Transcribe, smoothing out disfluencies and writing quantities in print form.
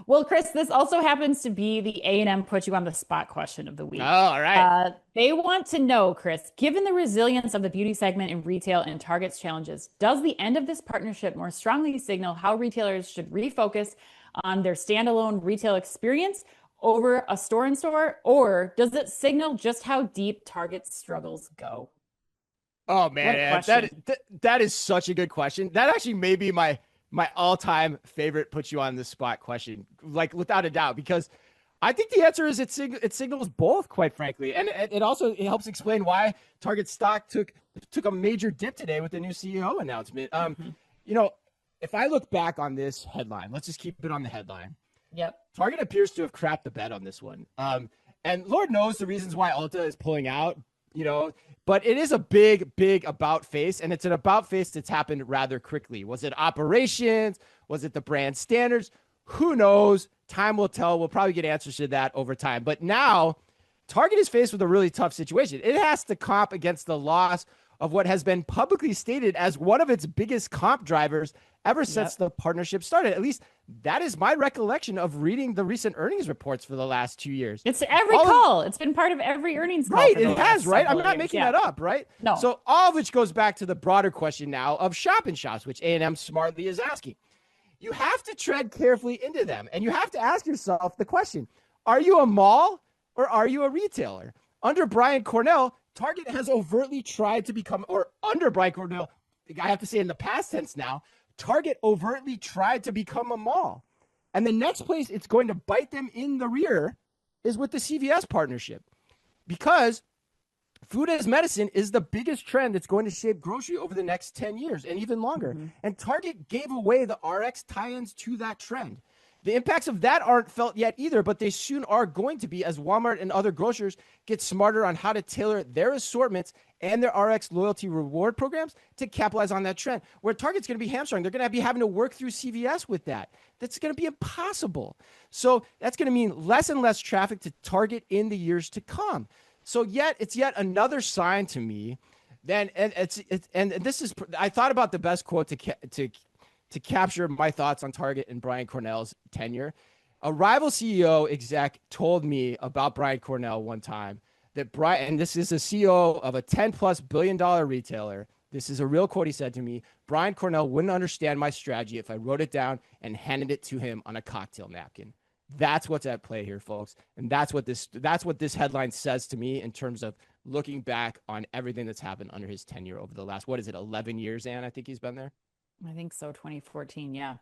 Well, Chris, this also happens to be the A&M put you on the spot question of the Oh, week. all right. They want to know, Chris, given the resilience of the beauty segment in retail and Target's challenges, does the end of this partnership more strongly signal how retailers should refocus on their standalone retail experience over a store-in-store, or does it signal just how deep Target's struggles go? Oh What a man, question. that is such a good question. That actually may be my all-time favorite put you on the spot question, like without a doubt, because I think the answer is it signals both, quite frankly, and it also it helps explain why Target stock took a major dip today with the new CEO announcement. Mhm. You know, if I look back on this headline, let's just keep it on the headline. Yep. Target appears to have crapped the bed on this one. And Lord knows the reasons why Ulta is pulling out, you know, but it is a big, big about face, and it's an about face that's happened rather quickly. Was it operations? Was it the brand standards? Who knows? Time will tell. We'll probably get answers to that over time. But now, Target is faced with a really tough situation. It has to comp against the loss of what has been publicly stated as one of its biggest comp drivers ever since Yep. the partnership started. At least that is my recollection of reading the recent earnings reports for the last 2 years. It's every All of call. It's been part of every earnings call right, for the it has, last right? I'm several not years. making Yeah. that up, right? No. So all of which goes back to the broader question now of shop and shops, which A&M smartly is asking. You have to tread carefully into them, and you have to ask yourself the question: are you a mall or are you a retailer? Under Brian Cornell, Target has overtly tried to become, or under Brian Cornell, I have to say in the past tense now, Target overtly tried to become a mall. And the next place it's going to bite them in the rear is with the CVS partnership, because food as medicine is the biggest trend that's going to shape grocery over the next 10 years and even longer. Hmm. And Target gave away the RX tie ins to that trend. The impacts of that aren't felt yet either, but they soon are going to be as Walmart and other grocers get smarter on how to tailor their assortments and their RX loyalty reward programs to capitalize on that trend. Where Target's going to be hamstrung, they're going to be having to work through CVS with that. That's going to be impossible. So that's going to mean less and less traffic to Target in the years to come. So it's yet another sign to me. Then and it's and this is I thought about the best quote to capture my thoughts on Target and Brian Cornell's tenure. A rival CEO exec told me about Brian Cornell one time that Brian, and this is a CEO of a 10 plus billion-dollar retailer. This is a real quote he said to me. Brian Cornell wouldn't understand my strategy if I wrote it down and handed it to him on a cocktail napkin. That's what's at play here, folks. And that's what this headline says to me in terms of looking back on everything that's happened under his tenure over the last, what is it, 11 years, Ann? I think he's been there. I think so, 2014. Yeah.